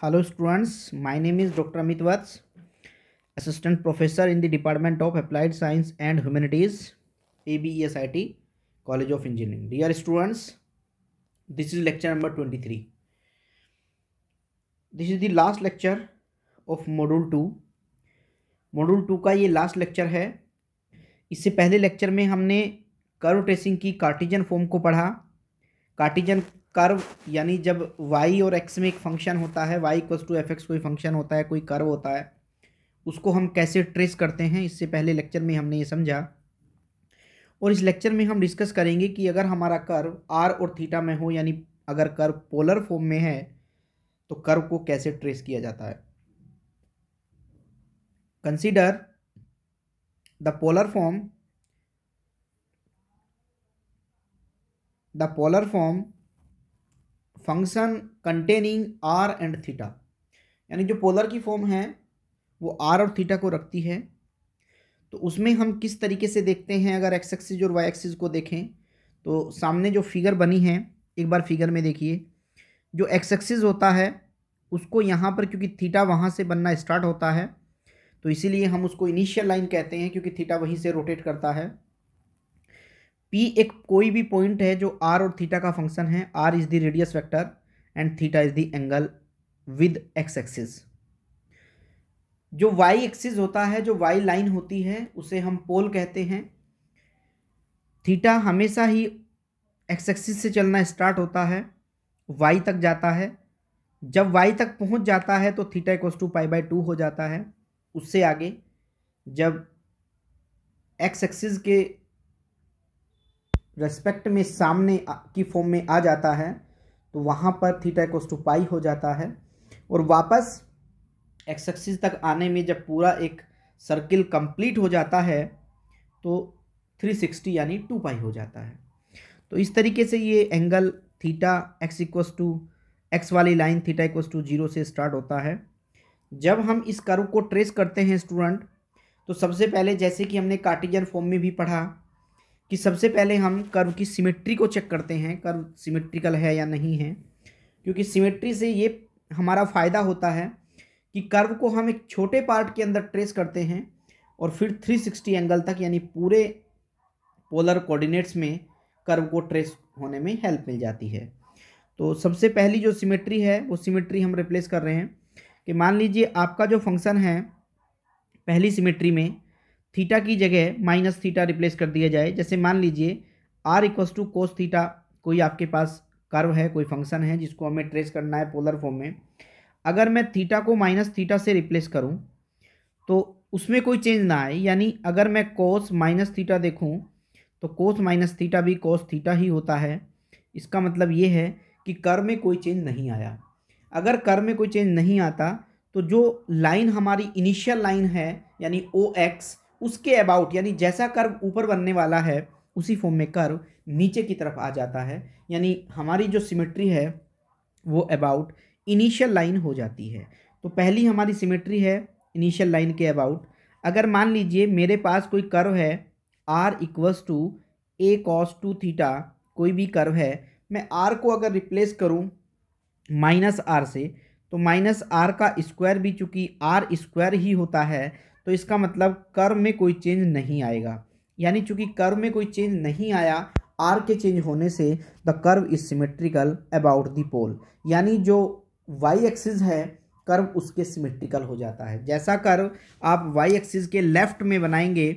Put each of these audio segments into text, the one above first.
Hello students, my name is Dr. Amit Vats, Assistant Professor in the Department of Applied Science and Humanities, ABESIT, College of Engineering. Dear students, this is lecture number 23. This is the last lecture of Module 2. Module 2 का ये last lecture है. इससे पहले lecture में हमने curve tracing की Cartesian form को पढ़ा. कार्टेशियन कर्व यानी जब y और x में एक फंक्शन होता है, y equals to F X कोई फंक्शन होता है, कोई कर्व होता है, उसको हम कैसे ट्रेस करते हैं. इससे पहले लेक्चर में हमने ये समझा. और इस लेक्चर में हम डिस्कस करेंगे कि अगर हमारा कर्व r और थीटा में हो, यानी अगर कर्व पोलर फॉर्म में है, तो कर्व को कैसे ट्रेस किया जाता है. Consider the polar form function containing r and theta, यानी जो पोलर की फॉर्म है वो r और थीटा को रखती है. तो उसमें हम किस तरीके से देखते हैं. अगर एक्स एक्सिस और वाई एक्सिस को देखें तो सामने जो फिगर बनी है, एक बार फिगर में देखिए. जो एक्स एक्सिस होता है उसको यहाँ पर, क्योंकि थीटा वहाँ से बनना स्टार्ट होता है, तो इसीलिए हम उसको इनिशियल लाइन कहते हैं, क्योंकि थीटा वहीं से रोटेट करता है. P एक कोई भी पॉइंट है जो r और थीटा का फंक्शन है. r is the radius vector and theta is the angle with x axis. जो y एक्सिस होता है, जो y लाइन होती है, उसे हम पोल कहते हैं. थीटा हमेशा ही एक्स एक्सिस से चलना स्टार्ट होता है, y तक जाता है. जब y तक पहुंच जाता है तो थीटा इक्वल्स टू π/2 हो जाता है. उससे आगे जब एक्स एक्सिस के रेस्पेक्ट में सामने की फॉर्म में आ जाता है तो वहाँ पर थीटा इक्वल्स टू पाई हो जाता है. और वापस एक्स एक्सिस तक आने में जब पूरा एक सर्किल कंप्लीट हो जाता है तो 360 यानी 2 पाई हो जाता है. तो इस तरीके से ये angle theta X equals to X वाली लाइन थीटा इक्वल्स टू 0 से स्टार्ट होता है. जब हम इस कर्व को ट्रेस करते हैं स्टूडेंट, तो सबसे पहले, जैसे कि हमने कार्टेशियन फॉर्म में भी पढ़ा, कि सबसे पहले हम कर्व की सिमेट्री को चेक करते हैं, कर्व सिमेट्रिकल है या नहीं है. क्योंकि सिमेट्री से ये हमारा फ़ायदा होता है कि कर्व को हम एक छोटे पार्ट के अंदर ट्रेस करते हैं और फिर 360 एंगल तक, यानी पूरे पोलर कोऑर्डिनेट्स में कर्व को ट्रेस होने में हेल्प मिल जाती है. तो सबसे पहली जो सिमेट्री है वो सिमेट्री हम रिप्लेस कर रहे हैं कि मान लीजिए आपका जो फंक्शन है, पहली सिमेट्री में थीटा की जगह माइनस थीटा रिप्लेस कर दिया जाए. जैसे मान लीजिए r equals to cos theta कोई आपके पास कर्व है, कोई फंक्शन है जिसको हमें ट्रेस करना है पोलर फॉर्म में. अगर मैं थीटा को माइनस थीटा से रिप्लेस करूं तो उसमें कोई चेंज ना आए, यानी अगर मैं कोस माइनस थीटा देखूं तो कोस माइनस थीटा भी कोस थीटा ही होता है. इसका मतलब ये है कि कर्व में कोई चेंज नहीं आया. अगर कर्व में कोई चेंज नहीं आता तो जो लाइन हमारी इनिशियल लाइन है यानी OX, उसके अबाउट, यानी जैसा कर्व ऊपर बनने वाला है उसी फॉर्म में कर्व नीचे की तरफ आ जाता है. यानी हमारी जो सिमेट्री है वो अबाउट इनिशियल लाइन हो जाती है. तो पहली हमारी सिमेट्री है इनिशियल लाइन के अबाउट. अगर मान लीजिए मेरे पास कोई कर्व है r equals to a cos 2 theta, कोई भी कर्व है, मैं r को अगर रिप्लेस करूं माइनस r से, तो माइनस r का स्क्वायर भी चूंकि r स्क्वायर ही होता है, तो इसका मतलब कर्व में कोई चेंज नहीं आएगा. यानी चूंकि कर्व में कोई चेंज नहीं आया, r के चेंज होने से the curve is symmetrical about the pole, यानी जो y एक्सिस है कर्व उसके सिमेट्रिकल हो जाता है. जैसा कर्व आप y एक्सिस के लेफ्ट में बनाएंगे,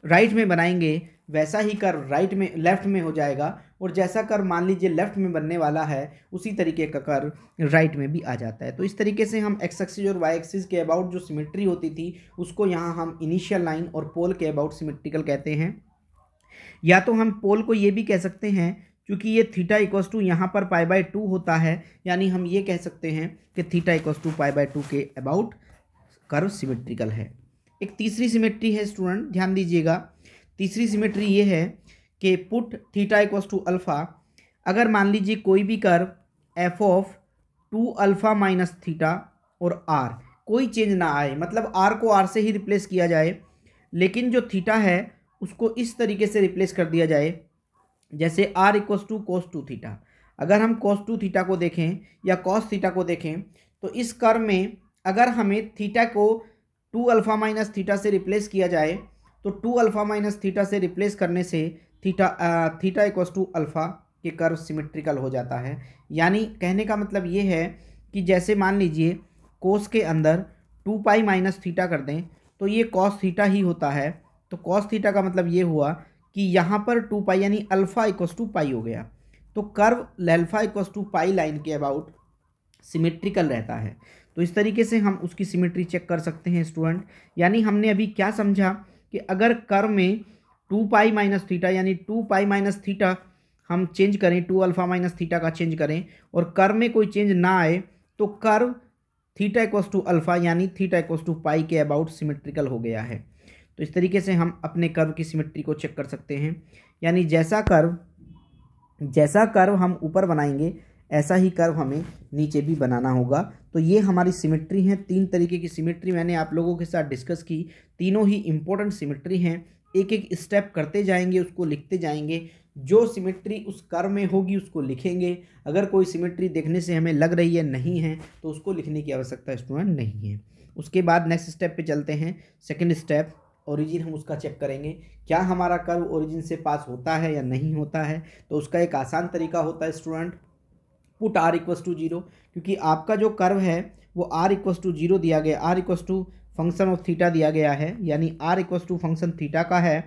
राइट में बनाएंगे, वैसा ही कर्व राइट में लेफ्ट में हो जाएगा. और जैसा कर्व मान लीजिए लेफ्ट में बनने वाला है, उसी तरीके का कर्व राइट में भी आ जाता है. तो इस तरीके से हम एक्स एक्सिस और वाई एक्सिस के अबाउट जो सिमेट्री होती थी उसको यहाँ हम इनिशियल लाइन और पोल के अबाउट सिमेट्रिकल कहते हैं. या तो हम पोल को ये भी कह सकते हैं, क्योंकि ये थीटा इक्वल्स टू यहाँ पर π/2 होता है, यानी हम ये कह सकते हैं कि थीटा इक्वल्स टू π/2 के अबाउट कर्व सिमेट्रिकल है. एक तीसरी सिमेट्री है स्टूडेंट, ध्यान दीजिएगा. तीसरी सिमेट्री ये है कि put theta equals to alpha. अगर मान लीजिए कोई भी curve f of 2 alpha minus theta और r कोई चेंज ना आए, मतलब r को r से ही रिप्लेस किया जाए, लेकिन जो थीटा है उसको इस तरीके से रिप्लेस कर दिया जाए जैसे r equals to cos 2 theta. अगर हम cos 2 थीटा को देखें या cos थीटा को देखें तो इस कर्व में अगर हमें थीटा को 2 अल्फ़ा माइनस थीटा से रिप्लेस किया जाए तो 2 अल्फ़ा माइनस थीटा से रिप्लेस करने से थीटा इक्वल्स टू अल्फ़ा के कर्व सिमेट्रिकल हो जाता है। यानी कहने का मतलब ये है कि जैसे मान लीजिए कोस के अंदर 2 पाई माइनस थीटा कर दें तो ये कॉस थीटा ही होता है। तो कॉस थीटा का मतलब ये हुआ कि यहाँ पर 2 पाई यानी अल्फ़ा इक्वल्स टू पाई हो गया। तो curve alpha equals to pi line के अबाउट सिमेट्रिकल रहता है। तो इस तरीके से हम उसकी सिमेट्री चेक कर सकते हैं स्टूडेंट। यानी हमने अभी क्या समझा कि अगर कर्व में 2 पाई माइनस थीटा यानी 2 पाई माइनस थीटा हम चेंज करें, 2 अल्फ़ा माइनस थीटा का चेंज करें और कर्व में कोई चेंज ना आए तो curve theta equals to alpha यानी थीटा इक्वल्स टू पाई के अबाउट सिमेट्रिकल हो गया है। तो इस तरीके से हम अपने कर्व की सिमेट्री को चेक कर सकते हैं। यानी जैसा कर्व हम ऊपर बनाएंगे ऐसा ही कर्व हमें नीचे भी बनाना होगा। तो ये हमारी सिमेट्री है। 3 तरीके की सिमेट्री मैंने आप लोगों के साथ डिस्कस की। तीनों ही इम्पोर्टेंट सिमेट्री हैं। एक एक स्टेप करते जाएंगे, उसको लिखते जाएंगे। जो सिमेट्री उस कर्व में होगी उसको लिखेंगे। अगर कोई सिमेट्री देखने से हमें लग रही है नहीं है तो उसको लिखने की आवश्यकता स्टूडेंट नहीं है। उसके बाद नेक्स्ट स्टेप पे चलते हैं। सेकंड स्टेप, ओरिजिन हम उसका चेक करेंगे। क्या हमारा कर्व ओरिजिन से पास होता है या नहीं होता है। तो उसका एक आसान तरीका होता है student, put r equals to 0। क्योंकि आपका जो कर्व है वो r इक्वल्स टू 0 दिया गया, r equals to function of theta दिया गया है, यानी r equals to function theta का है।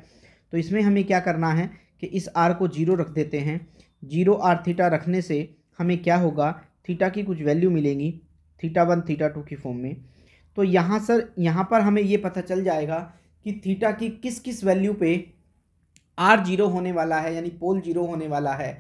तो इसमें हमें क्या करना है कि इस r को 0 रख देते हैं। 0 r थीटा रखने से हमें क्या होगा, थीटा की कुछ वैल्यू मिलेंगी थीटा 1 थीटा 2 की फॉर्म में। तो यहाँ पर हमें ये पता चल जाएगा कि थीटा की किस किस वैल्यू पे r 0 होने वाला है, यानी पोल 0 होने वाला है।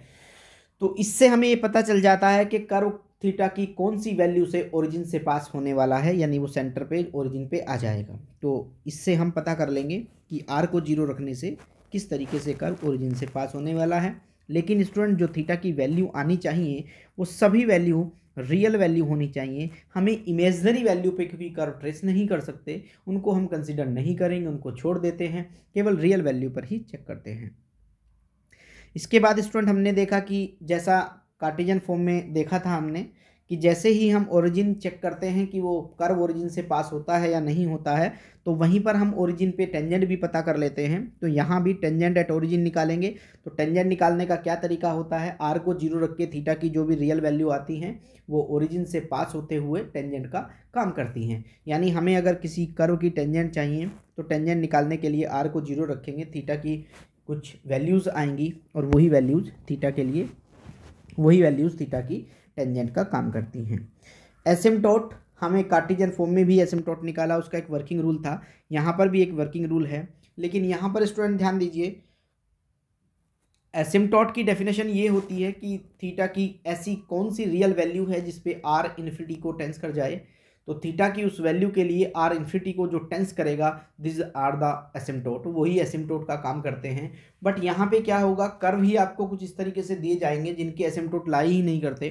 तो इससे हमें ये पता चल जाता है कि कर्व थीटा की कौन सी वैल्यू से ओरिजिन से पास होने वाला है, यानी वो सेंटर पे ओरिजिन पे आ जाएगा। तो इससे हम पता कर लेंगे कि r को 0 रखने से किस तरीके से कर्व ओरिजिन से पास होने वाला है। लेकिन स्टूडेंट जो थीटा की वैल्यू आनी चाहिए वो सभी वैल्यू रियल वैल्यू होनी चाहिए। हमें इमेजनरी वैल्यू पे क्योंकि कर्व ट्रेस नहीं कर सकते, उनको हम कंसिडर नहीं करेंगे, उनको छोड़ देते हैं, केवल रियल वैल्यू पर ही चेक करते हैं। इसके बाद स्टूडेंट हमने देखा कि जैसा कार्टेशियन फॉर्म में देखा था हमने कि जैसे ही हम ओरिजिन चेक करते हैं कि वो कर्व ओरिजिन से पास होता है या नहीं होता है, तो वहीं पर हम ओरिजिन पे टेंजेंट भी पता कर लेते हैं। तो यहाँ भी टेंजेंट एट ओरिजिन निकालेंगे। तो टेंजेंट निकालने का क्या तरीका होता है, r को 0 रख के थीटा की जो भी रियल वैल्यू आती हैं वो ओरिजिन से पास होते हुए टेंजेंट का काम करती हैं। यानी हमें अगर किसी कर्व की टेंजेंट चाहिए तो टेंजेंट निकालने के लिए r को 0 रखेंगे, थीटा की कुछ वैल्यूज़ आएंगी और वही वैल्यूज़ थीटा की टेंजेंट का काम करती हैं। एसिम्टोट, हमें कार्टेशियन फॉर्म में भी एसिम्टोट निकाला, उसका एक वर्किंग रूल था। यहाँ पर भी एक वर्किंग रूल है, लेकिन यहाँ पर स्टूडेंट ध्यान दीजिए, एसिम्टोट की डेफिनेशन ये होती है कि थीटा की ऐसी कौन सी रियल वैल्यू है जिसपे r इन्फिनिटी को टेंस कर जाए। तो थीटा की उस वैल्यू के लिए r इन्फिनिटी को जो टेंस करेगा, दिस आर द एसिम्टोट, वही एसिम्टोट का काम करते हैं। बट यहाँ पे क्या होगा, कर्व ही आपको कुछ इस तरीके से दिए जाएंगे जिनके एसिम्टोट लाई ही नहीं करते,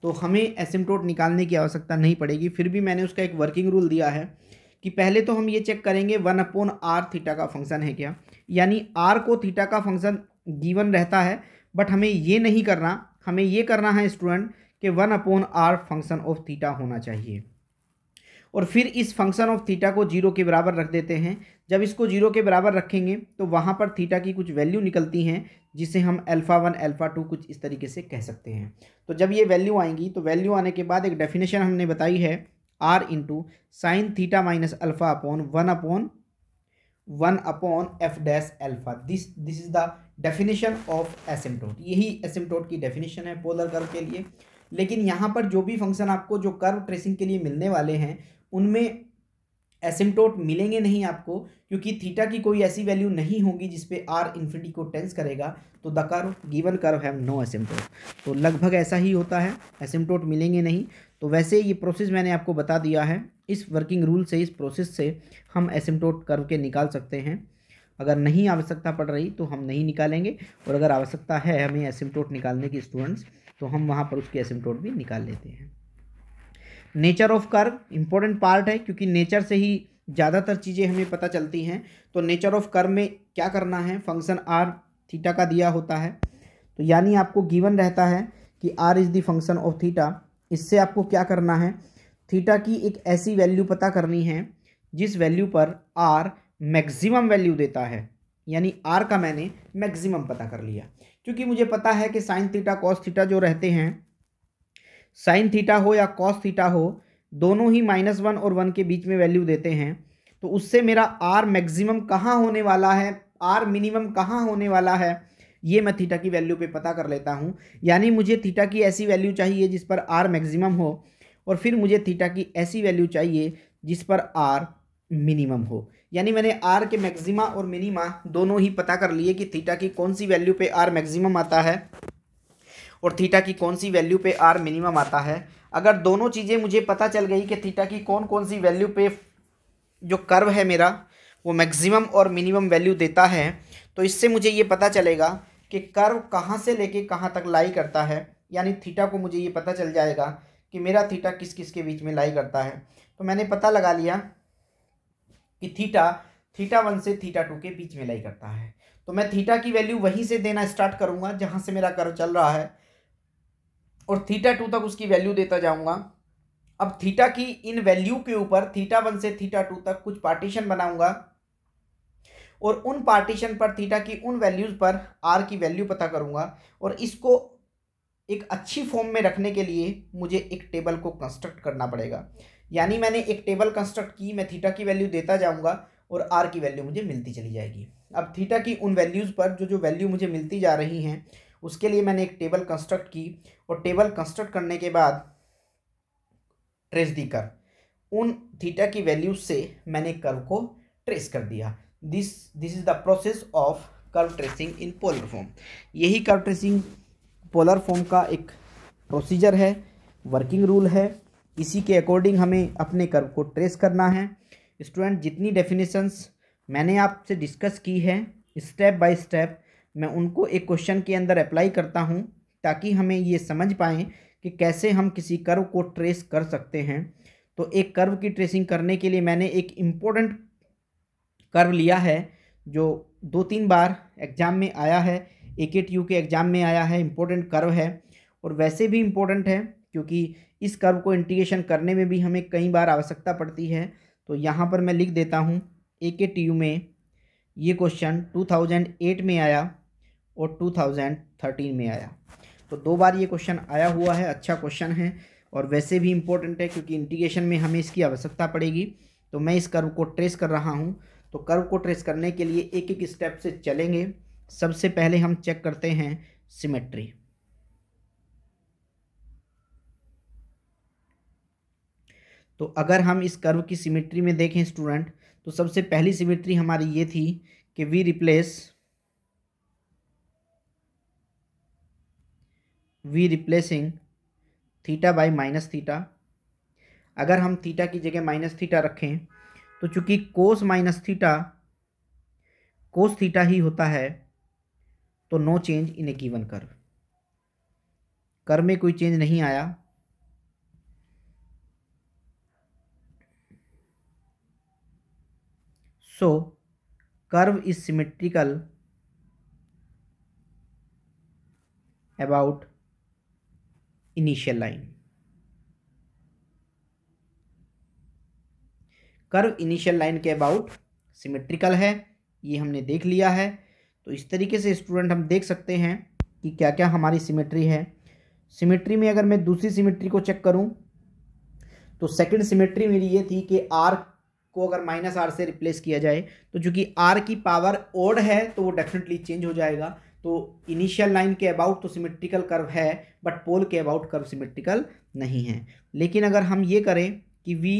तो हमें एसिम्टोट निकालने की आवश्यकता नहीं पड़ेगी। फिर भी मैंने उसका एक वर्किंग रूल दिया है कि पहले तो हम ये चेक करेंगे 1/r थीटा का फंक्शन है क्या, यानी r को थीटा का फंक्शन गिवन रहता है। बट हमें ये नहीं करना, हमें ये करना है स्टूडेंट कि 1/r फंक्शन ऑफ थीटा होना चाहिए। और फिर इस फंक्शन ऑफ थीटा को 0 के बराबर रख देते हैं। जब इसको 0 के बराबर रखेंगे तो वहाँ पर थीटा की कुछ वैल्यू निकलती हैं जिसे हम α1 α2 कुछ इस तरीके से कह सकते हैं। तो जब ये वैल्यू आएंगी तो वैल्यू आने के बाद एक डेफिनेशन हमने बताई है, r into sine theta minus alpha upon 1 upon f dash alpha. This is the definition of asymptote. यही एसिम्टोट की डेफिनेशन है पोलर कर्व के लिए। लेकिन यहाँ पर जो भी फंक्शन आपको जो कर्व ट्रेसिंग के लिए मिलने वाले हैं उनमें एसिम्टोट मिलेंगे नहीं आपको, क्योंकि थीटा की कोई ऐसी वैल्यू नहीं होगी जिसपे r इन्फिनिटी को टेंस करेगा। तो the curve given curve have no asymptote. तो लगभग ऐसा ही होता है, एसिम्टोट मिलेंगे नहीं। तो वैसे ये प्रोसेस मैंने आपको बता दिया है। इस वर्किंग रूल से, इस प्रोसेस से हम एसिम्टोट कर्व के निकाल सकते हैं। अगर नहीं आवश्यकता पड़ रही तो हम नहीं निकालेंगे, और अगर आवश्यकता है हमें एसिम्टोट निकालने की स्टूडेंट्स, तो हम वहाँ पर उसकी एसिम्टोट भी निकाल लेते हैं। Nature of curve important part है, क्योंकि नेचर से ही ज़्यादातर चीज़ें हमें पता चलती हैं। तो नेचर ऑफ कर्व में क्या करना है, फंक्शन r थीटा का दिया होता है। तो यानी आपको गिवन रहता है कि r is the function of theta. इससे आपको क्या करना है, थीटा की एक ऐसी वैल्यू पता करनी है जिस वैल्यू पर आर मैक्सिमम वैल्यू देता है, यानी आर का मैंने मैक्सिमम पता कर लिया। क्योंकि मुझे पता है कि साइन थीटा कॉस थीटा जो रहते हैं, साइन थीटा हो या कॉस थीटा हो, दोनों ही -1 और 1 के बीच में वैल्यू देते हैं। तो उससे मेरा आर मैक्सिमम कहाँ होने वाला है, आर मिनिमम कहाँ होने वाला है, ये मैं थीटा की वैल्यू पे पता कर लेता हूँ। यानी मुझे थीटा की ऐसी वैल्यू चाहिए जिस पर आर मैक्सिमम हो, और फिर मुझे थीटा की ऐसी वैल्यू चाहिए जिस पर आर मिनिमम हो। यानी मैंने आर के मैक्सिमा और मिनिमा दोनों ही पता कर लिए कि थीटा की कौन सी वैल्यू पे आर मैक्सिमम आता है और थीटा की कौन सी वैल्यू पे आर मिनिमम आता है। अगर दोनों चीज़ें मुझे पता चल गई कि थीटा की कौन कौन सी वैल्यू पे जो कर्व है मेरा वो मैक्सिमम और मिनिमम वैल्यू देता है, तो इससे मुझे ये पता चलेगा कि कर्व कहाँ से लेके कहाँ तक लाई करता है। यानी थीटा को मुझे ये पता चल जाएगा कि मेरा थीटा किस किस के बीच में लाई करता है। तो मैंने पता लगा लिया कि थीटा 1 से थीटा 2 के बीच में लाई करता है। तो मैं थीटा की वैल्यू वहीं से देना स्टार्ट करूंगा जहां से मेरा कर्व चल रहा है, और थीटा 2 तक उसकी वैल्यू देता जाऊंगा। अब थीटा की इन वैल्यू के ऊपर थीटा 1 से थीटा 2 तक कुछ पार्टीशन बनाऊंगा, और उन पार्टीशन पर थीटा की उन वैल्यूज पर आर की वैल्यू पता करूंगा। और इसको एक अच्छी फॉर्म में रखने के लिए मुझे एक टेबल को कंस्ट्रक्ट करना पड़ेगा। यानी मैंने एक टेबल कंस्ट्रक्ट की, मैं थीटा की वैल्यू देता जाऊंगा और आर की वैल्यू मुझे मिलती चली जाएगी। अब थीटा की उन वैल्यूज़ पर जो वैल्यू मुझे मिलती जा रही हैं उसके लिए मैंने एक टेबल कंस्ट्रक्ट की, और टेबल कंस्ट्रक्ट करने के बाद ट्रेस दी कर्व, उन थीटा की वैल्यूज से मैंने कर्व को ट्रेस कर दिया। This is the process of curve tracing in polar form. यही कर्व ट्रेसिंग पोलर फॉर्म का एक प्रोसीजर है, वर्किंग रूल है। इसी के अकॉर्डिंग हमें अपने कर्व को ट्रेस करना है। स्टूडेंट, जितनी डेफिनेशंस मैंने आपसे डिस्कस की है स्टेप बाय स्टेप, मैं उनको एक क्वेश्चन के अंदर अप्लाई करता हूं ताकि हमें ये समझ पाएँ कि कैसे हम किसी कर्व को ट्रेस कर सकते हैं। तो एक कर्व की ट्रेसिंग करने के लिए मैंने एक इम्पोर्टेंट कर्व लिया है जो 2-3 बार एग्ज़ाम में आया है, AKTU के एग्ज़ाम में आया है, इम्पोर्टेंट कर्व है। और वैसे भी इम्पोर्टेंट है क्योंकि इस कर्व को इंटीग्रेशन करने में भी हमें कई बार आवश्यकता पड़ती है। तो यहाँ पर मैं लिख देता हूँ, AKTU में ये क्वेश्चन 2008 में आया और 2013 में आया। तो 2 बार ये क्वेश्चन आया हुआ है, अच्छा क्वेश्चन है और वैसे भी इम्पोर्टेंट है क्योंकि इंटीग्रेशन में हमें इसकी आवश्यकता पड़ेगी। तो मैं इस कर्व को ट्रेस कर रहा हूँ। तो कर्व को ट्रेस करने के लिए एक एक स्टेप से चलेंगे। सबसे पहले हम चेक करते हैं सिमेट्री। तो अगर हम इस कर्व की सिमेट्री में देखें स्टूडेंट, तो सबसे पहली सिमेट्री हमारी ये थी कि we replacing theta by minus theta. अगर हम थीटा की जगह माइनस थीटा रखें तो चूंकि कोस थीटा ही होता है, तो no change in a given curve में कोई चेंज नहीं आया। So curve is symmetrical about initial line. Curve initial line के अबाउट सिमेट्रिकल है, ये हमने देख लिया है। तो इस तरीके से स्टूडेंट हम देख सकते हैं कि क्या क्या हमारी सिमेट्री है। सिमेट्री में अगर मैं दूसरी सिमेट्री को चेक करूं तो सेकंड सिमेट्री मेरी ये थी कि आर को अगर -r से रिप्लेस किया जाए, तो चूंकि आर की पावर ओड है तो वो डेफिनेटली चेंज हो जाएगा। तो इनिशियल लाइन के अबाउट तो सिमेट्रिकल कर्व है, बट पोल के अबाउट कर्व सिमेट्रिकल नहीं है। लेकिन अगर हम ये करें कि वी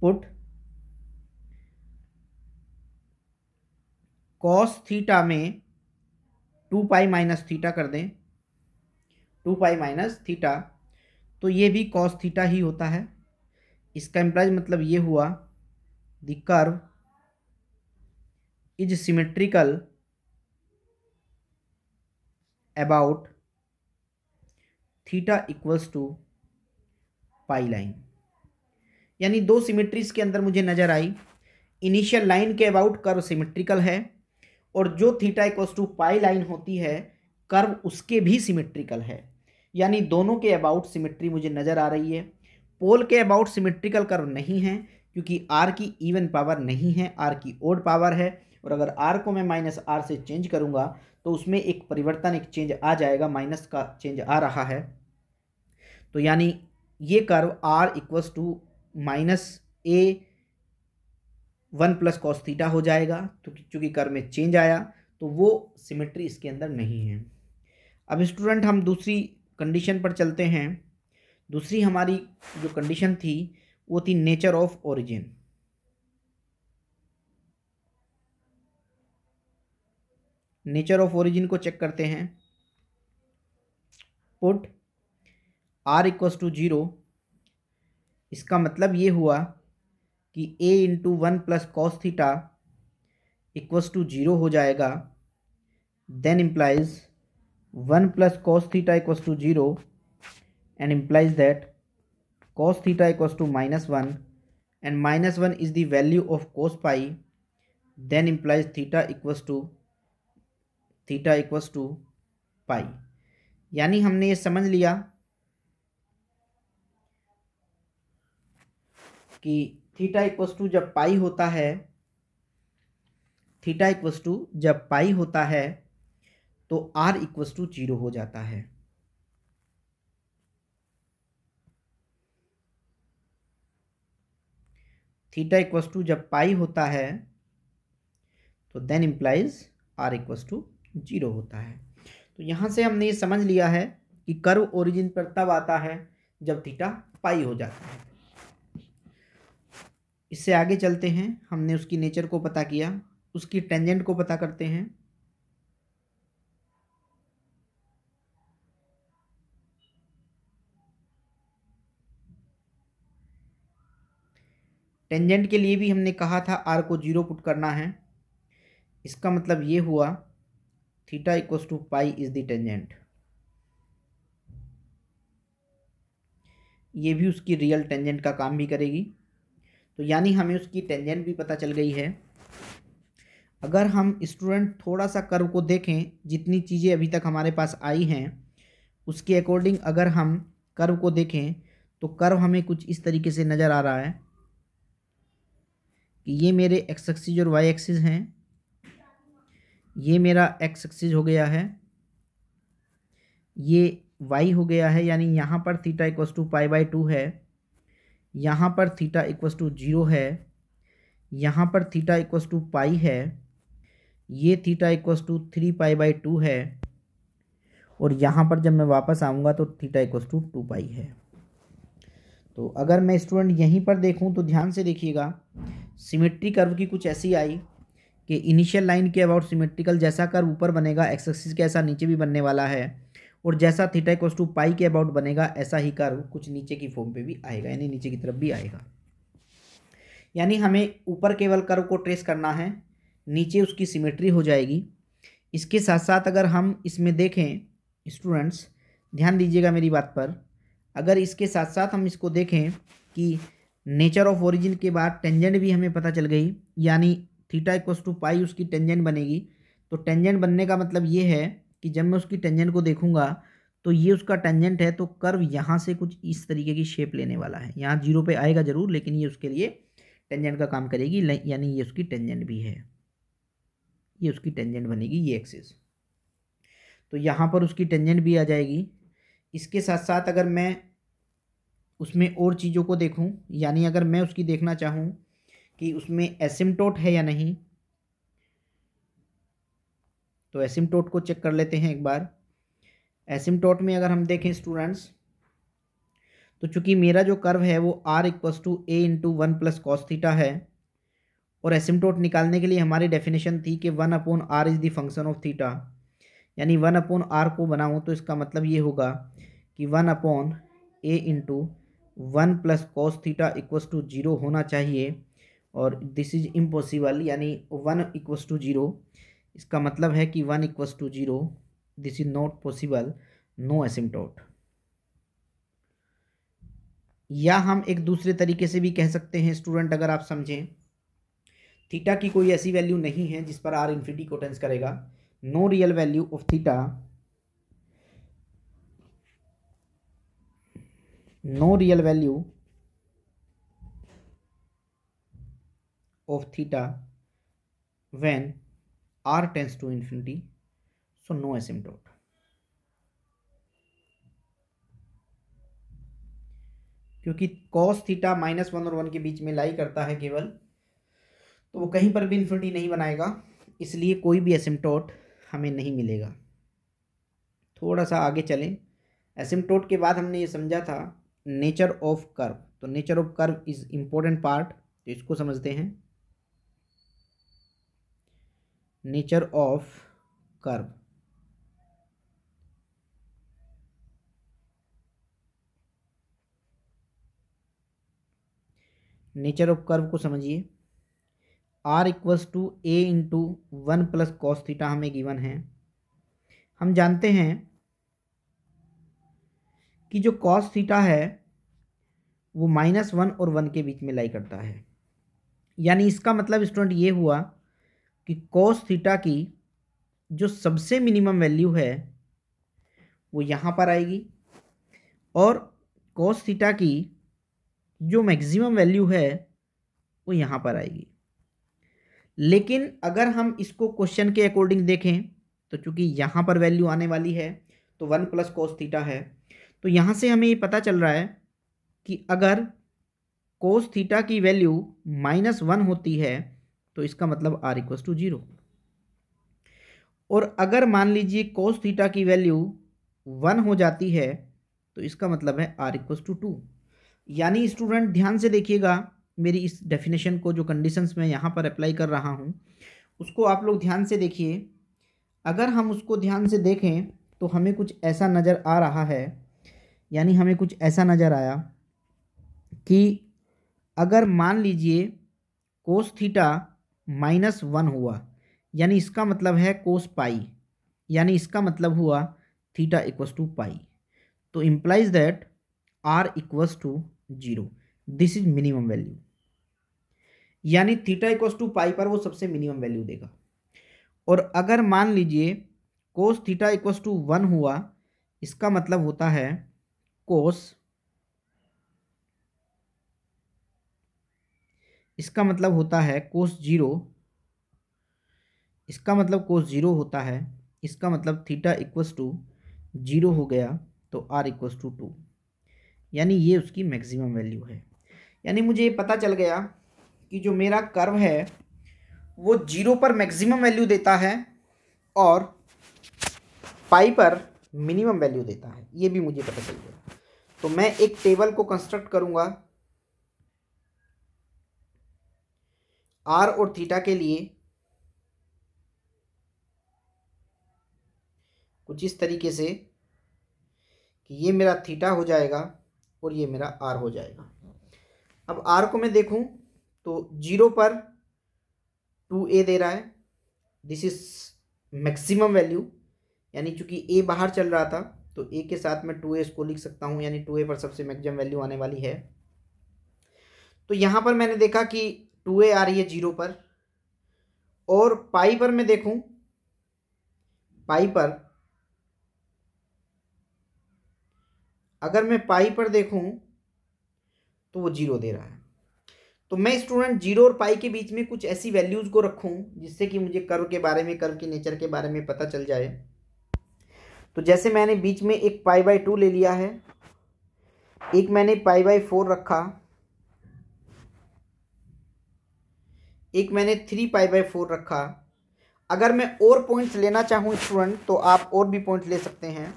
पुट कॉस थीटा में 2π माइनस थीटा कर दें, 2π माइनस थीटा, तो ये भी कॉस थीटा ही होता है। इसका इम्प्लाइज मतलब ये हुआ the curve is symmetrical about theta equals to pi line. यानी 2 सिमेट्रीज के अंदर मुझे नजर आई, इनिशियल लाइन के अबाउट कर्व सिमेट्रिकल है और जो theta equals to pi line होती है कर्व उसके भी सिमेट्रिकल है। यानी दोनों के अबाउट सिमेट्री मुझे नजर आ रही है। पोल के अबाउट सिमेट्रिकल कर्व नहीं है, क्योंकि आर की इवन पावर नहीं है, आर की ओड पावर है। और अगर आर को मैं माइनस आर से चेंज करूँगा तो उसमें एक परिवर्तन, एक चेंज आ जाएगा, माइनस का चेंज आ रहा है। तो यानी ये curve R equals to minus A 1 plus cos theta हो जाएगा। तो चूंकि कर्व में चेंज आया तो वो सिमेट्री इसके अंदर नहीं है। अब स्टूडेंट हम दूसरी कंडीशन पर चलते हैं। दूसरी हमारी जो कंडीशन थी वो थी nature of origin. Nature of origin को चेक करते हैं। पुट आर इक्वल्स टू 0, इसका मतलब ये हुआ कि a into 1 plus cos theta equals to 0 हो जाएगा। Then implies 1 plus cos theta equals to 0 and implies that cos theta equals to -1 and -1 is the value of cos pi, then implies theta equals to pi। यानी हमने ये समझ लिया कि theta equals to जब पाई होता है, थीटा इक्वल्स टू जब पाई होता है तो r इक्वल्स टू 0 हो जाता है। थीटा इक्वल्स टू जब पाई होता है तो then implies R equals to 0 होता है। तो यहाँ से हमने ये समझ लिया है कि कर्व ओरिजिन पर तब आता है जब थीटा पाई हो जाता है। इससे आगे चलते हैं। हमने उसकी नेचर को पता किया, उसकी टेंजेंट को पता करते हैं। टेंजेंट के लिए भी हमने कहा था आर को 0 पुट करना है। इसका मतलब ये हुआ theta equals to pi is the tangent. ये भी उसकी रियल टेंजेंट का काम भी करेगी। तो यानी हमें उसकी टेंजेंट भी पता चल गई है। अगर हम स्टूडेंट थोड़ा सा कर्व को देखें, जितनी चीज़ें अभी तक हमारे पास आई हैं उसके अकॉर्डिंग अगर हम कर्व को देखें तो कर्व हमें कुछ इस तरीके से नज़र आ रहा है कि ये मेरे एक्स एक्सिस और वाई एक्सिस हैं। ये मेरा एक्स एक्सिस हो गया है, ये वाई हो गया है। यानी यहाँ पर theta equals to pi by 2 है, यहाँ पर थीटा इक्वल्स टू 0 है, यहाँ पर थीटा इक्वल्स टू पाई है, ये theta equals to 3 pi by 2 है, और यहाँ पर जब मैं वापस आऊँगा तो थीटा इक्वल्स टू 2 पाई है। तो अगर मैं स्टूडेंट यहीं पर देखूँ तो ध्यान से देखिएगा, सिमेट्री कर्व की कुछ ऐसी आई कि इनिशियल लाइन के अबाउट सिमेट्रिकल जैसा कर्व ऊपर बनेगा एक्स एक्सिस के ऐसा नीचे भी बनने वाला है, और जैसा थीटा इक्वल्स टू पाई के अबाउट बनेगा ऐसा ही कर्व कुछ नीचे की फॉर्म पे भी आएगा, यानी नीचे की तरफ भी आएगा। यानी हमें ऊपर केवल कर्व को ट्रेस करना है, नीचे उसकी सिमेट्री हो जाएगी। इसके साथ साथ अगर हम इसमें देखें स्टूडेंट्स, ध्यान दीजिएगा मेरी बात पर, अगर इसके साथ साथ हम इसको देखें कि नेचर ऑफ ओरिजिन के बाद टेंजेंट भी हमें पता चल गई, यानी थीटा इक्वल्स टू पाई उसकी टेंजेंट बनेगी। तो टेंजेंट बनने का मतलब ये है कि जब मैं उसकी टेंजेंट को देखूंगा तो ये उसका टेंजेंट है, तो कर्व यहाँ से कुछ इस तरीके की शेप लेने वाला है। यहाँ 0 पे आएगा ज़रूर, लेकिन ये उसके लिए टेंजेंट का काम करेगी, यानी ये उसकी टेंजेंट भी है, ये उसकी टेंजेंट बनेगी ये एक्सिस। तो यहाँ पर उसकी टेंजेंट भी आ जाएगी। इसके साथ साथ अगर मैं उसमें और चीज़ों को देखूं, यानी अगर मैं उसकी देखना चाहूं कि उसमें एसिम्टोट है या नहीं, तो एसिम्टोट को चेक कर लेते हैं एक बार। एसिम्टोट में अगर हम देखें स्टूडेंट्स, तो चूंकि मेरा जो कर्व है वो R equals to A into 1 plus cos theta है, और एसिम्टोट निकालने के लिए हमारी डेफिनेशन थी कि 1 upon R is the function of theta. यानी 1 अपॉन आर को बनाऊँ तो इसका मतलब ये होगा कि 1 upon A into 1 plus cos theta equals to 0 होना चाहिए, और दिस इज इम्पॉसिबल, यानी 1 इक्वल्स टू 0। इसका मतलब है कि 1 equals to 0, this is not possible, no asymptote. या हम एक दूसरे तरीके से भी कह सकते हैं स्टूडेंट, अगर आप समझें, थीटा की कोई ऐसी वैल्यू नहीं है जिस पर आर इन्फिनिटी को टेंस करेगा। No real value of theta, no real value of theta when r tends to infinity, so no asymptote. क्योंकि cos थीटा -1 और 1 के बीच में लाई करता है केवल, तो वो कहीं पर भी इन्फिनिटी नहीं बनाएगा, इसलिए कोई भी एसिम्टोट हमें नहीं मिलेगा। थोड़ा सा आगे चलें। एसिम्टोट के बाद हमने ये समझा था नेचर ऑफ कर्व, तो nature of curve is important part, तो इसको समझते हैं। Nature of curve, nature of curve को समझिए। r equals to a into 1 plus cos theta हमें गिवन है। हम जानते हैं कि जो कॉस थीटा है वो -1 और 1 के बीच में लाई करता है, यानी इसका मतलब स्टूडेंट ये हुआ कि कॉस थीटा की जो सबसे मिनिमम वैल्यू है वो यहाँ पर आएगी और कॉस थीटा की जो मैक्सिमम वैल्यू है वो यहाँ पर आएगी। लेकिन अगर हम इसको क्वेश्चन के अकॉर्डिंग देखें तो चूंकि यहाँ पर वैल्यू आने वाली है तो 1 प्लस कॉस थीटा है, तो यहाँ से हमें ये पता चल रहा है कि अगर कोस थीटा की वैल्यू -1 होती है तो इसका मतलब r इक्वल्स टू 0, और अगर मान लीजिए कोस थीटा की वैल्यू 1 हो जाती है तो इसका मतलब है r इक्वल्स टू 2। यानी स्टूडेंट ध्यान से देखिएगा मेरी इस डेफिनेशन को, जो कंडीशंस मैं यहाँ पर अप्लाई कर रहा हूँ उसको आप लोग ध्यान से देखिए। अगर हम उसको ध्यान से देखें तो हमें कुछ ऐसा नज़र आ रहा है, यानी हमें कुछ ऐसा नज़र आया कि अगर मान लीजिए कोस थीटा -1 हुआ, यानी इसका मतलब है कोस पाई, यानी इसका मतलब हुआ थीटा इक्वल्स टू पाई, तो implies that r equals to 0। This is minimum value, यानी थीटा इक्वल्स टू पाई पर वो सबसे मिनिमम वैल्यू देगा। और अगर मान लीजिए कोस थीटा इक्वल्स टू 1 हुआ, इसका मतलब होता है इसका मतलब होता है कोस 0, इसका मतलब कोस 0 होता है, इसका मतलब थीटा इक्वल्स टू 0 हो गया तो r इक्वल्स टू 2, यानी ये उसकी मैक्सिमम वैल्यू है। यानी मुझे ये पता चल गया कि जो मेरा कर्व है वो 0 पर मैक्सिमम वैल्यू देता है और पाई पर मिनिमम वैल्यू देता है, ये भी मुझे पता चल गया। तो मैं एक टेबल को कंस्ट्रक्ट करूंगा r और थीटा के लिए कुछ इस तरीके से कि ये मेरा थीटा हो जाएगा और ये मेरा r हो जाएगा। अब r को मैं देखूं तो 0 पर 2a दे रहा है, दिस इज मैक्सिमम वैल्यू, यानी चूंकि a बाहर चल रहा था तो a के साथ में 2a इसको लिख सकता हूं, यानी 2a पर सबसे मैक्सिमम वैल्यू आने वाली है। तो यहां पर मैंने देखा कि 2a आ रही है 0 पर, और पाई पर मैं देखूं, पाई पर अगर मैं पाई पर देखूं तो वो 0 दे रहा है। तो मैं स्टूडेंट 0 और पाई के बीच में कुछ ऐसी वैल्यूज को रखूं जिससे कि मुझे कर्व के बारे में, कर्व के नेचर के बारे में पता चल जाए। तो जैसे मैंने बीच में एक π/2 ले लिया है, एक मैंने π/4 रखा, एक मैंने 3π/4 रखा। अगर मैं और पॉइंट्स लेना चाहूँ स्टूडेंट तो आप और भी पॉइंट्स ले सकते हैं।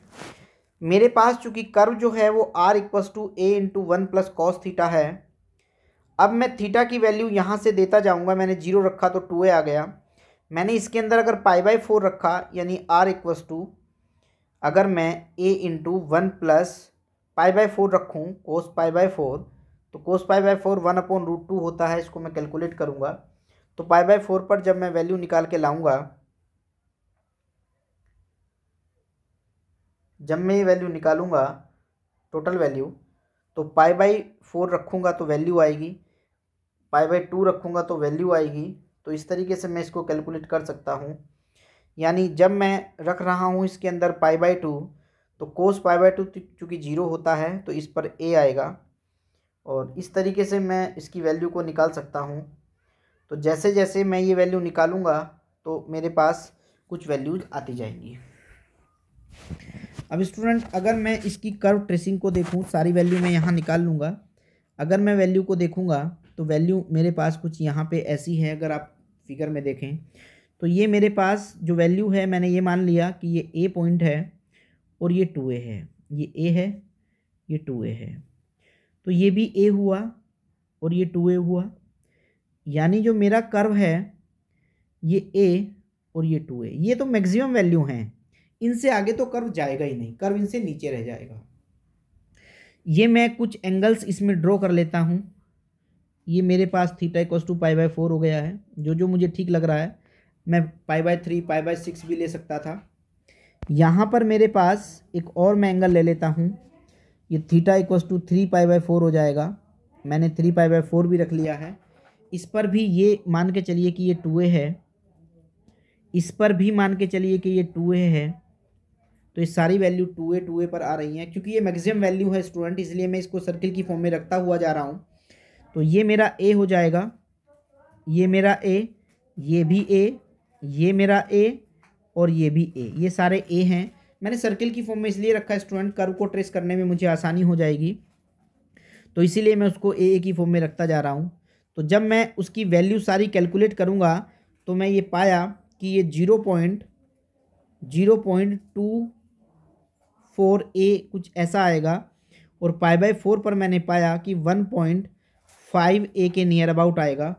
मेरे पास चूंकि कर्व जो है वो r equals to a into 1 plus cos theta है। अब मैं थीटा की वैल्यू यहाँ से देता जाऊँगा, मैंने 0 रखा तो 2a आ गया। मैंने इसके अंदर अगर π/4 रखा, यानी r इक्वल्स टू, अगर मैं a इंटू 1 प्लस π/4 रखूँ कोस π/4, तो कोस π/4 1/√2 होता है, इसको मैं कैलकुलेट करूँगा। तो π/4 पर जब मैं वैल्यू निकाल के लाऊंगा, जब मैं ये वैल्यू निकालूंगा टोटल वैल्यू, तो π/4 रखूँगा तो वैल्यू आएगी, π/2 रखूँगा तो वैल्यू आएगी। तो इस तरीके से मैं इसको कैलकुलेट कर सकता हूँ। यानी जब मैं रख रहा हूँ इसके अंदर π/2, तो कोस π/2 चूँकि 0 होता है तो इस पर a आएगा, और इस तरीके से मैं इसकी वैल्यू को निकाल सकता हूँ। तो जैसे जैसे मैं ये वैल्यू निकालूंगा तो मेरे पास कुछ वैल्यूज आती जाएंगी। अब स्टूडेंट अगर मैं इसकी कर्व ट्रेसिंग को देखूं, सारी वैल्यू मैं यहाँ निकाल लूँगा। अगर मैं वैल्यू को देखूंगा तो वैल्यू मेरे पास कुछ यहाँ पे ऐसी है। अगर आप फिगर में देखें तो ये मेरे पास जो वैल्यू है, मैंने ये मान लिया कि ये ए पॉइंट है और ये 2a है। ये ए है, ये 2a है, तो ये भी ए हुआ और ये 2a हुआ। यानी जो मेरा कर्व है ये ए और ये 2a, ये तो मैक्सिमम वैल्यू हैं। इनसे आगे तो कर्व जाएगा ही नहीं, कर्व इनसे नीचे रह जाएगा। ये मैं कुछ एंगल्स इसमें ड्रॉ कर लेता हूँ। ये मेरे पास थीटा इक्वल्स टू π/4 हो गया है। जो जो मुझे ठीक लग रहा है, मैं π/3 π/6 भी ले सकता था। यहाँ पर मेरे पास एक और मैं एंगल ले लेता हूँ। ये थीटा इक्वल्स टू 3 π/4 हो जाएगा। मैंने 3 π/4 भी रख लिया है। इस पर भी ये मान के चलिए कि ये 2a है, इस पर भी मान के चलिए कि ये 2a है। तो ये सारी वैल्यू 2a पर आ रही हैं। क्योंकि ये मैक्सिमम वैल्यू है स्टूडेंट, इसलिए मैं इसको सर्किल की फॉर्म में रखता हुआ जा रहा हूँ। तो ये मेरा a हो जाएगा, ये मेरा a, ये भी a, ये मेरा a और ये भी a, ये सारे a हैं। मैंने सर्किल की फॉर्म में इसलिए रखा है स्टूडेंट, कर्व को ट्रेस करने में मुझे आसानी हो जाएगी, तो इसीलिए मैं उसको a की फॉर्म में रखता जा रहा हूँ। तो जब मैं उसकी वैल्यू सारी कैलकुलेट करूँगा तो मैं ये पाया कि ये 0.024a कुछ ऐसा आएगा। और π/4 पर मैंने पाया कि 1.5a के नियर अबाउट आएगा।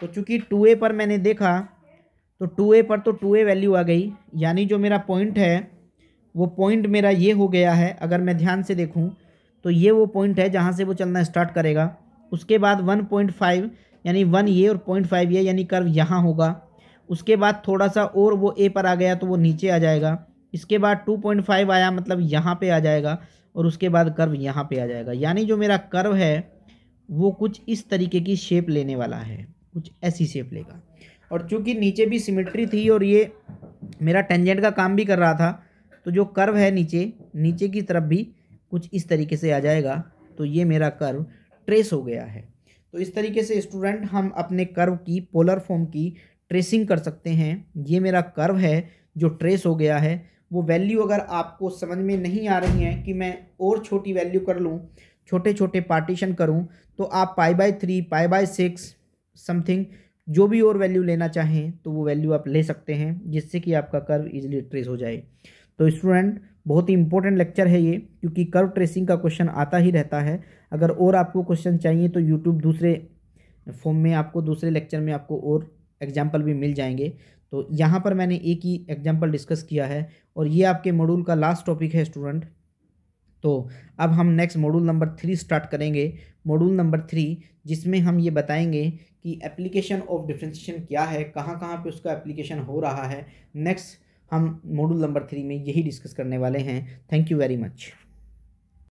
तो चूंकि 2a पर मैंने देखा तो 2a पर तो 2a वैल्यू आ गई। यानी जो मेरा पॉइंट है वो पॉइंट मेरा ये हो गया है। अगर मैं ध्यान से देखूं तो ये वो पॉइंट है जहां से वो चलना स्टार्ट करेगा। उसके बाद 1.5 यानी 1 ये और 0.5 ये, यानी कर्व यहाँ होगा। उसके बाद थोड़ा सा और वो a पर आ गया तो वो नीचे आ जाएगा। इसके बाद 2.5 आया, मतलब यहाँ पे आ जाएगा। और उसके बाद कर्व यहाँ पे आ जाएगा। यानी जो मेरा कर्व है वो कुछ इस तरीके की शेप लेने वाला है, कुछ ऐसी शेप लेगा। और चूंकि नीचे भी सिमेट्री थी और ये मेरा टेंजेंट का काम भी कर रहा था, तो जो कर्व है नीचे की तरफ भी कुछ इस तरीके से आ जाएगा। तो ये मेरा कर्व ट्रेस हो गया है। तो इस तरीके से स्टूडेंट हम अपने कर्व की पोलर फॉर्म की ट्रेसिंग कर सकते हैं। ये मेरा कर्व है जो ट्रेस हो गया है। वो वैल्यू अगर आपको समझ में नहीं आ रही है कि मैं और छोटी वैल्यू कर लूँ, छोटे छोटे पार्टीशन करूँ, तो आप π/3 π/6 समथिंग जो भी और वैल्यू लेना चाहें तो वो वैल्यू आप ले सकते हैं, जिससे कि आपका कर्व इजीली ट्रेस हो जाए। तो स्टूडेंट बहुत ही इंपॉर्टेंट लेक्चर है ये, क्योंकि कर्व ट्रेसिंग का क्वेश्चन आता ही रहता है। अगर और आपको क्वेश्चन चाहिए तो यूट्यूब दूसरे फॉर्म में आपको, दूसरे लेक्चर में आपको और एग्जाम्पल भी मिल जाएंगे। तो यहाँ पर मैंने एक ही एग्जाम्पल डिस्कस किया है और ये आपके मॉड्यूल का लास्ट टॉपिक है स्टूडेंट। तो अब हम नेक्स्ट मॉड्यूल नंबर 3 स्टार्ट करेंगे, मॉड्यूल नंबर 3, जिसमें हम ये बताएंगे कि एप्लीकेशन ऑफ डिफरेंशिएशन क्या है, कहाँ कहाँ पे उसका एप्लीकेशन हो रहा है। नेक्स्ट हम मॉड्यूल नंबर 3 में यही डिस्कस करने वाले हैं। Thank you very much.